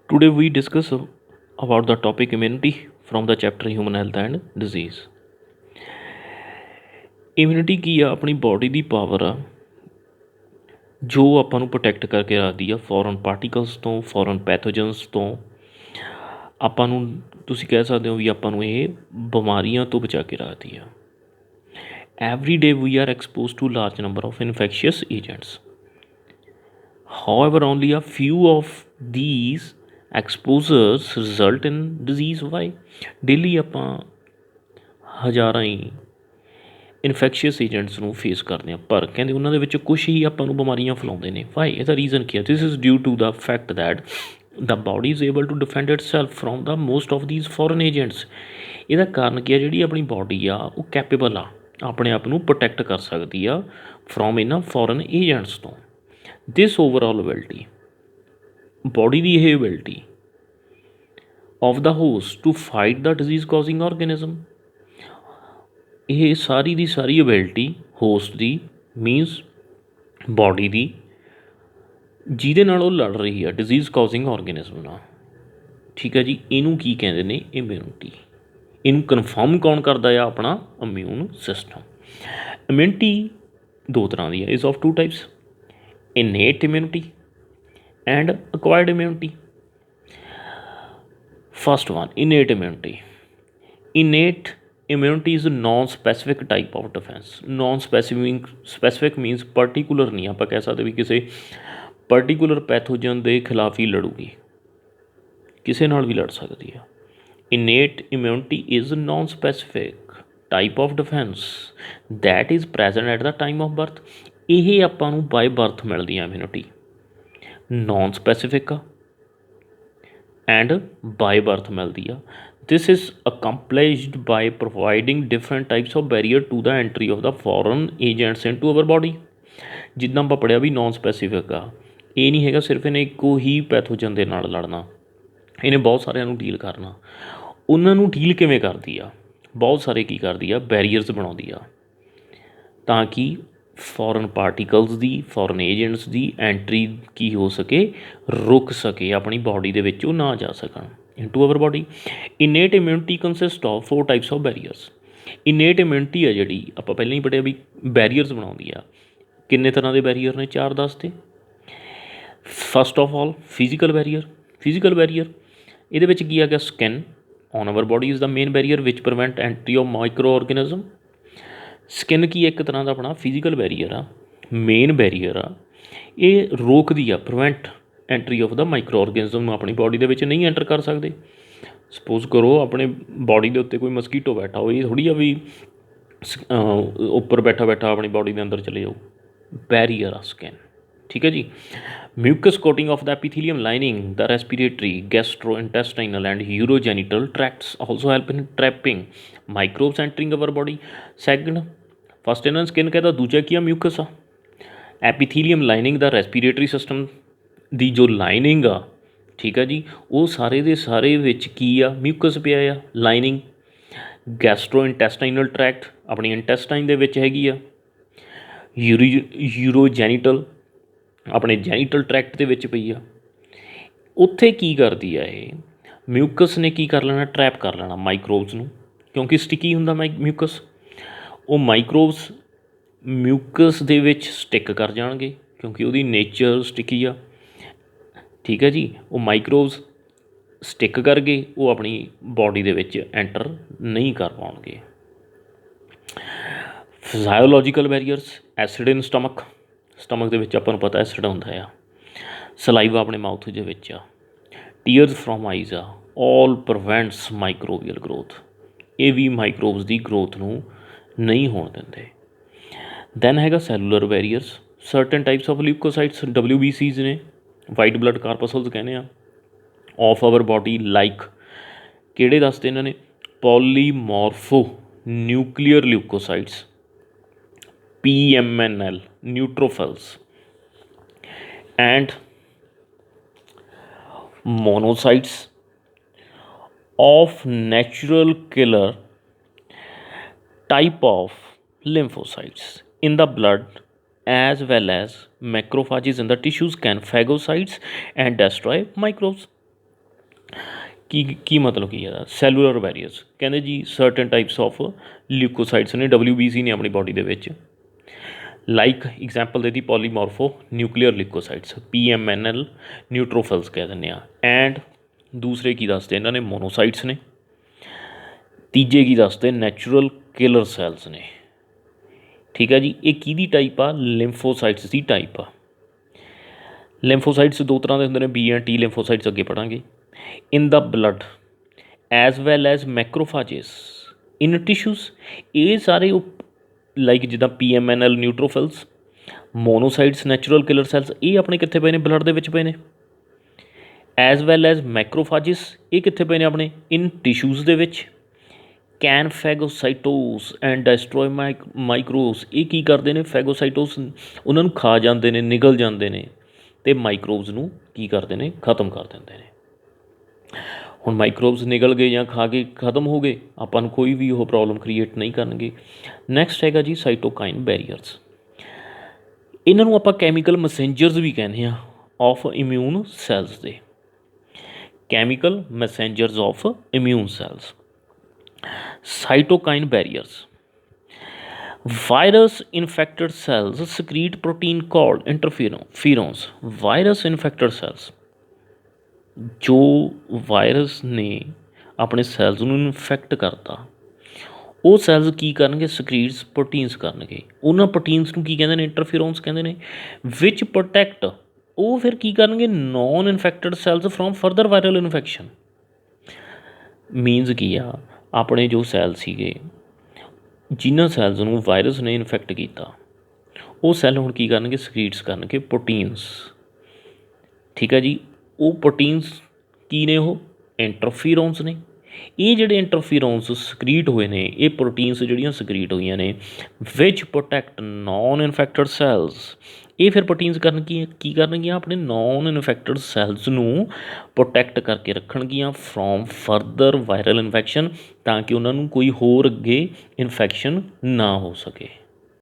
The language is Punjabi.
Today we discuss about the topic immunity from the chapter Human Health and Disease. Immunity ਕੀ ਆ? ਆਪਣੀ ਬਾਡੀ ਦੀ ਪਾਵਰ ਆ ਜੋ ਆਪਾਂ ਨੂੰ ਪ੍ਰੋਟੈਕਟ ਕਰਕੇ ਰੱਖਦੀ ਆ ਫੋਰਨ ਪਾਰਟੀਕਲਸ ਤੋਂ, ਫੋਰਨ ਪੈਥੋਜਨਸ ਤੋਂ। ਆਪਾਂ ਨੂੰ ਤੁਸੀਂ ਕਹਿ ਸਕਦੇ ਹੋ ਵੀ ਆਪਾਂ ਨੂੰ ਇਹ ਬਿਮਾਰੀਆਂ ਤੋਂ ਬਚਾ ਕੇ ਰੱਖਦੀ ਆ। Every day we are expose to large number of infectious agents. However, only a few of these exposures result in disease. Why? Daily ਆਪਾਂ ਹਜ਼ਾਰਾਂ ਹੀ ਇਨਫੈਕਸ਼ੀਅਸ ਏਜੰਟਸ ਨੂੰ ਫੇਸ ਕਰਦੇ ਹਾਂ, ਪਰ ਕਹਿੰਦੇ ਉਹਨਾਂ ਦੇ ਵਿੱਚ ਕੁਛ ਹੀ ਆਪਾਂ ਨੂੰ ਬਿਮਾਰੀਆਂ ਫੈਲਾਉਂਦੇ ਨੇ। ਵਾਈ? ਇਹਦਾ ਰੀਜ਼ਨ ਕੀ ਹੈ? This is due to the fact that the body is able to defend itself from the most of these foreign agents. ਇਹਦਾ ਕਾਰਨ ਕੀ ਆ? ਜਿਹੜੀ ਆਪਣੀ ਬਾਡੀ ਆ ਉਹ ਕੈਪੇਬਲ ਆ, ਆਪਣੇ ਆਪ ਨੂੰ ਪ੍ਰੋਟੈਕਟ ਕਰ ਸਕਦੀ ਆ ਫਰੋਮ ਇਹਨਾਂ ਫੋਰਨ ਏਜੰਟਸ ਤੋਂ। ਦਿਸ ਓਵਰਆਲ ਐਬਿਲਿਟੀ, ਬਾਡੀ ਦੀ ਇਹ ability of the host to fight the disease causing organism, ਇਹ ਸਾਰੀ ਦੀ ਸਾਰੀ ਐਬਿਲਿਟੀ ਹੋਸਟ ਦੀ ਮੀਨਸ ਬਾਡੀ ਦੀ, ਜਿਹਦੇ ਨਾਲ ਉਹ ਲੜ ਰਹੀ ਆ ਡਿਜ਼ੀਜ਼ ਕਾਜ਼ਿੰਗ ਔਰਗੈਨਿਜ਼ਮ ਨਾਲ। ਠੀਕ ਹੈ ਜੀ, ਇਹਨੂੰ ਕੀ ਕਹਿੰਦੇ ਨੇ? ਇਮਿਊਨਿਟੀ। ਇਹਨੂੰ ਕਨਫਰਮ ਕੌਣ ਕਰਦਾ ਆ? ਆਪਣਾ ਇਮਿਊਨ ਸਿਸਟਮ। ਇਮਿਊਨਿਟੀ ਦੋ ਤਰ੍ਹਾਂ ਦੀ ਹੈ, is of two types, innate immunity and acquired immunity. First one, innate immunity. Innate immunity is a non-specific type of defense. Non-specific means particular नहीं, आप कह सकते भी किसी particular pathogen ਦੇ ਖਿਲਾਫ ਹੀ ਲੜੂਗੀ, ਕਿਸੇ ਨਾਲ ਵੀ ਲੜ ਸਕਦੀ ਹੈ। Innate immunity is a non-specific type of defense that is present at the time of birth. ਇਹ ਆਪਾਂ ਨੂੰ ਬਾਏ ਬਰਥ ਮਿਲਦੀ ਆ ਇਮਿਊਨਿਟੀ, ਨੋਨ ਸਪੈਸੀਫਿਕ ਆ ਐਂਡ ਬਾਏ ਬਰਥ ਮਿਲਦੀ ਆ। This is accomplished by providing different types of barrier to the entry of the foreign agents into our body. ਜਿੱਦਾਂ ਆਪਾਂ ਪੜ੍ਹਿਆ ਵੀ ਨੋਨ ਸਪੈਸੀਫਿਕ ਆ, ਇਹ ਨਹੀਂ ਹੈਗਾ ਸਿਰਫ ਇਹਨੇ ਇੱਕੋ ਹੀ ਪੈਥੋਜਨ ਦੇ ਨਾਲ ਲੜਨਾ, ਇਹਨੇ ਬਹੁਤ ਸਾਰਿਆਂ ਨੂੰ ਡੀਲ ਕਰਨਾ। ਉਹਨਾਂ ਨੂੰ ਡੀਲ ਕਿਵੇਂ ਕਰਦੀ ਆ? ਬਹੁਤ ਸਾਰੇ ਕੀ ਕਰਦੀ ਆ? ਬੈਰੀਅਰਸ ਬਣਾਉਂਦੀ ਆ ਤਾਂ ਕਿ ਫੋਰਨ ਪਾਰਟੀਕਲਸ ਦੀ, ਫੋਰਨ ਏਜੰਟਸ ਦੀ ਐਂਟਰੀ ਕੀ ਹੋ ਸਕੇ? ਰੁਕ ਸਕੇ, ਆਪਣੀ ਬਾਡੀ ਦੇ ਵਿੱਚ ਉਹ ਨਾ ਜਾ ਸਕਣ into our body. Innate immunity consist of 4 types of barriers. Innate immunity ਆ ਜਿਹੜੀ ਆਪਾਂ ਪਹਿਲਾਂ ਹੀ ਪੜ੍ਹਿਆ ਵੀ ਬੈਰੀਅਰਸ ਬਣਾਉਂਦੀ ਆ। ਕਿੰਨੇ ਤਰ੍ਹਾਂ ਦੇ ਬੈਰੀਅਰ ਨੇ? 4 ਦੱਸਦੇ। First of all physical barrier. Physical barrier ਇਹਦੇ ਵਿੱਚ ਕੀ ਆ ਗਿਆ? Skin on our body is the main barrier which prevent entry of microorganism. Skin ਕੀ ਇੱਕ ਤਰ੍ਹਾਂ ਦਾ ਆਪਣਾ ਫਿਜ਼ੀਕਲ ਬੈਰੀਅਰ ਆ, ਮੇਨ ਬੈਰੀਅਰ ਆ। ਇਹ ਰੋਕਦੀ ਆ, prevent entry of the microorganism ਨੂੰ ਆਪਣੀ ਬਾਡੀ ਦੇ ਵਿੱਚ ਨਹੀਂ ਐਂਟਰ ਕਰ ਸਕਦੇ। ਸਪੋਜ਼ ਕਰੋ ਆਪਣੇ ਬਾਡੀ ਦੇ ਉੱਤੇ ਕੋਈ ਮਸਕੀਟੋ ਬੈਠਾ ਹੋਵੇ, ਇਹ ਥੋੜ੍ਹੀ ਆ ਵੀ ਉੱਪਰ ਬੈਠਾ ਬੈਠਾ ਆਪਣੀ ਬਾਡੀ ਦੇ ਅੰਦਰ ਚਲੇ ਜਾਓ। ਬੈਰੀਅਰ ਆ ਸਕਿਨ। ਠੀਕ ਹੈ ਜੀ। Mucus coating of the epithelium lining the respiratory, gastrointestinal and urogenital tracts also help in trapping microbes entering our body. Second, first ਇਹਨਾਂ ਸਕਿਨ ਕਹਿੰਦਾ, ਦੂਜਾ ਕੀ ਆ? ਮਿਊਕਸ ਆ। Epithelium lining the respiratory system ਦੀ ਜੋ ਲਾਈਨਿੰਗ ਆ, ਠੀਕ ਆ ਜੀ, ਉਹ ਸਾਰੇ ਦੇ ਸਾਰੇ ਵਿੱਚ ਕੀ ਆ? ਮਿਊਕਸ ਪਿਆ ਆ, ਲਾਈਨਿੰਗ। ਗੈਸਟਰੋਇੰਟੈਸਟਾਈਨਲ ਟਰੈਕਟ ਆਪਣੀ ਇੰਟੈਸਟਾਈਨ ਦੇ ਵਿੱਚ ਹੈਗੀ ਆ। ਯੂਰੋਜੈਨੀਟਲ ਆਪਣੇ ਜੈਨੀਟਲ ਟਰੈਕਟ ਦੇ ਵਿੱਚ ਪਈ ਆ। ਉੱਥੇ ਕੀ ਕਰਦੀ ਆ ਇਹ? ਮਿਊਕਸ ਨੇ ਕੀ ਕਰ ਲੈਣਾ? ਟਰੈਪ ਕਰ ਲੈਣਾ ਮਾਈਕਰੋਬਸ ਨੂੰ, ਕਿਉਂਕਿ ਸਟਿਕੀ ਹੁੰਦਾ ਮਿਊਕਸ। ਉਹ ਮਾਈਕਰੋਬਸ ਮਿਊਕਸ ਦੇ ਵਿੱਚ ਸਟਿਕ ਕਰ ਜਾਣਗੇ ਕਿਉਂਕਿ ਉਹਦੀ ਨੇਚਰ ਸਟਿਕੀ ਆ। ਠੀਕ ਹੈ ਜੀ। ਉਹ ਮਾਈਕਰੋਬਸ ਸਟਿਕ ਕਰ ਗਏ, ਉਹ ਆਪਣੀ ਬਾਡੀ ਦੇ ਵਿੱਚ ਐਂਟਰ ਨਹੀਂ ਕਰ ਪਾਉਣਗੇ। ਫਿਜ਼ਾਇਓਲੋਜੀਕਲ ਬੈਰੀਅਰਸ, ਐਸਿਡ ਇਨ ਸਟਮਕ। ਸਟਮਕ ਦੇ ਵਿੱਚ ਆਪਾਂ ਨੂੰ ਪਤਾ ਐਸਿਡ ਹੁੰਦਾ ਆ। ਸਲਾਈਵਾ ਆਪਣੇ ਮਾਊਥ ਦੇ ਵਿੱਚ ਆ। ਟੀਅਰਸ ਫਰੋਮ ਆਈਜ਼ ਆ। ਆਲ ਪ੍ਰੀਵੈਂਟਸ ਮਾਈਕਰੋਬੀਅਲ ਗਰੋਥ। ਇਹ ਵੀ ਮਾਈਕਰੋਬਸ ਦੀ ਗਰੋਥ ਨੂੰ ਨਹੀਂ ਹੋਣ ਦਿੰਦੇ। ਦੈਨ ਹੈਗਾ cellular barriers. Certain types of leucocytes, WBCs ਨੇ, ਵਾਈਟ ਬਲੱਡ ਕਾਰਪਸਲਸ ਕਹਿੰਦੇ ਆ, ਆਫ ਆਵਰ ਬਾਡੀ ਲਾਈਕ। ਕਿਹੜੇ ਦੱਸਦੇ ਇਹਨਾਂ ਨੇ? Polymorphonuclear leukocytes, PMNL, neutrophils, and monocytes of natural killer type of lymphocytes in the blood, as well as macrophages in the tissues can phagocytes and destroy microbes. ਕੀ ਮਤਲਬ ਕੀ ਇਹਦਾ? ਸੈਲੂਲਰ ਬੈਰੀਅਰਸ ਕਹਿੰਦੇ ਜੀ ਸਰਟਨ ਟਾਈਪਸ ਆਫ ਲਿਊਕੋਸਾਈਟਸ ਨੇ WBC ਨੇ ਆਪਣੀ ਬਾਡੀ ਦੇ ਵਿੱਚ, ਲਾਈਕ ਐਗਜ਼ਾਮਪਲ ਦੇ ਦੀ ਪੋਲੀਮੋਰਫੋ ਨਿਊਕਲੀਅਰ ਲਿਊਕੋਸਾਈਟਸ PMNL ਨਿਊਟਰੋਫਿਲਸ ਕਹਿ ਦਿੰਦੇ ਆ। ਐਂਡ ਦੂਸਰੇ ਕੀ ਦੱਸਦੇ ਇਹਨਾਂ ਨੇ? ਮੋਨੋਸਾਈਟਸ ਨੇ। ਤੀਜੇ ਕੀ ਦੱਸਦੇ? ਨੈਚੁਰਲ ਕਿਲਰ ਸੈਲਸ ਨੇ। ਠੀਕ ਹੈ ਜੀ। ਇਹ ਕਿਹਦੀ ਟਾਈਪ ਆ? ਲਿੰਫੋਸਾਈਟਸ ਦੀ ਟਾਈਪ ਆ। ਲਿੰਫੋਸਾਈਟਸ ਦੋ ਤਰ੍ਹਾਂ ਦੇ ਹੁੰਦੇ ਨੇ, B ਐਂਡ T ਲਿੰਫੋਸਾਈਟਸ ਅੱਗੇ ਪੜ੍ਹਾਂਗੇ। ਇਨ ਦਾ ਬਲੱਡ ਐਜ਼ ਵੈਲ ਐਜ਼ ਮੈਕਰੋਫਾਜਿਸ ਇਨ ਟਿਸ਼ੂਜ਼, ਇਹ ਸਾਰੇ ਲਾਈਕ ਜਿੱਦਾਂ PMNL ਨਿਊਟਰੋਫਿਲਸ, monocytes natural killer cells, ਇਹ ਆਪਣੇ ਕਿੱਥੇ ਪਏ ਨੇ? ਬਲੱਡ ਦੇ ਵਿੱਚ ਪਏ ਨੇ। ਐਜ਼ ਵੈਲ ਐਜ਼ ਮੈਕਰੋਫਾਜਿਸ, ਇਹ ਕਿੱਥੇ ਪਏ ਨੇ? ਆਪਣੇ ਇਨ ਟਿਸ਼ੂਜ਼ ਦੇ ਵਿੱਚ। ਕੈਨ ਫੈਗੋਸਾਈਟੋਸ ਐਂਡ ਡੈਸਟਰੋਏ ਮਾਈਕਰੋਬਸ, ਇਹ ਕੀ ਕਰਦੇ ਨੇ? ਫੈਗੋਸਾਈਟੋਸ ਉਹਨਾਂ ਨੂੰ ਖਾ ਜਾਂਦੇ ਨੇ, ਨਿਗਲ ਜਾਂਦੇ ਨੇ, ਅਤੇ ਮਾਈਕਰੋਬਸ ਨੂੰ ਕੀ ਕਰਦੇ ਨੇ? ਖ਼ਤਮ ਕਰ ਦਿੰਦੇ ਨੇ। ਹੁਣ ਮਾਈਕਰੋਬਸ ਨਿਗਲ ਗਏ ਜਾਂ ਖਾ ਕੇ ਖ਼ਤਮ ਹੋ ਗਏ, ਆਪਾਂ ਨੂੰ ਕੋਈ ਵੀ ਉਹ ਪ੍ਰੋਬਲਮ ਕ੍ਰੀਏਟ ਨਹੀਂ ਕਰਨਗੇ। ਨੈਕਸਟ ਹੈਗਾ ਜੀ ਸਾਈਟੋਕਾਈਨ ਬੈਰੀਅਰਸ। ਇਹਨਾਂ ਨੂੰ ਆਪਾਂ ਕੈਮੀਕਲ ਮੈਸੇਂਜਰਸ ਵੀ ਕਹਿੰਦੇ ਹਾਂ ਆਫ ਇਮਿਊਨ ਸੈਲਸ ਦੇ। Chemical messengers of immune cells. Cytokine barriers. Virus infected cells secrete protein called interferons. Virus infected cells, ਜੋ ਵਾਇਰਸ ਨੇ ਆਪਣੇ ਸੈਲਸ ਨੂੰ ਇਨਫੈਕਟ ਕਰਤਾ, ਉਹ ਸੈਲਸ ਕੀ ਕਰਨਗੇ? ਸਕਰੀਟਸ ਪ੍ਰੋਟੀਨਸ ਕਰਨਗੇ। ਉਹਨਾਂ ਪ੍ਰੋਟੀਨਸ ਨੂੰ ਕੀ ਕਹਿੰਦੇ ਨੇ? ਇੰਟਰਫੀਰੋਨਸ ਕਹਿੰਦੇ ਨੇ। ਵਿਚ ਪ੍ਰੋਟੈਕਟ, ਉਹ ਫਿਰ ਕੀ ਕਰਨਗੇ? Non infected cells from further viral infection. Means ਕੀ ਆ? ਆਪਣੇ ਜੋ ਸੈਲ ਸੀਗੇ, ਜਿਨ੍ਹਾਂ ਸੈਲਸ ਨੂੰ ਵਾਇਰਸ ਨੇ ਇਨਫੈਕਟ ਕੀਤਾ, ਉਹ ਸੈੱਲ ਹੁਣ ਕੀ ਕਰਨਗੇ? ਸਕਰੀਟਸ ਕਰਨਗੇ ਪ੍ਰੋਟੀਨਸ। ਠੀਕ ਹੈ ਜੀ। ਉਹ ਪ੍ਰੋਟੀਨਸ ਕੀ ਨੇ? ਉਹ ਇੰਟਰਫੀਰੋਨਸ ਨੇ। ਇਹ ਜਿਹੜੇ ਇੰਟਰਫੀਰੋਨਸ ਸਕਰੀਟ ਹੋਏ ਨੇ, ਇਹ ਪ੍ਰੋਟੀਨਸ ਜਿਹੜੀਆਂ ਸਕਰੀਟ ਹੋਈਆਂ ਨੇ ਵਿਚ ਪ੍ਰੋਟੈਕਟ ਨੋਨ ਇਨਫੈਕਟਡ ਸੈਲਸ, ਇਹ ਫਿਰ ਪ੍ਰੋਟੀਨਸ ਕੀ ਕਰਨਗੀਆਂ? ਆਪਣੇ ਨੋਨ ਇਨਫੈਕਟਡ ਸੈਲਸ ਨੂੰ ਪ੍ਰੋਟੈਕਟ ਕਰਕੇ ਰੱਖਣਗੀਆਂ ਫਰੋਮ ਫਰਦਰ ਵਾਇਰਲ ਇਨਫੈਕਸ਼ਨ, ਤਾਂ ਕਿ ਉਹਨਾਂ ਨੂੰ ਕੋਈ ਹੋਰ ਅੱਗੇ ਇਨਫੈਕਸ਼ਨ ਨਾ ਹੋ ਸਕੇ।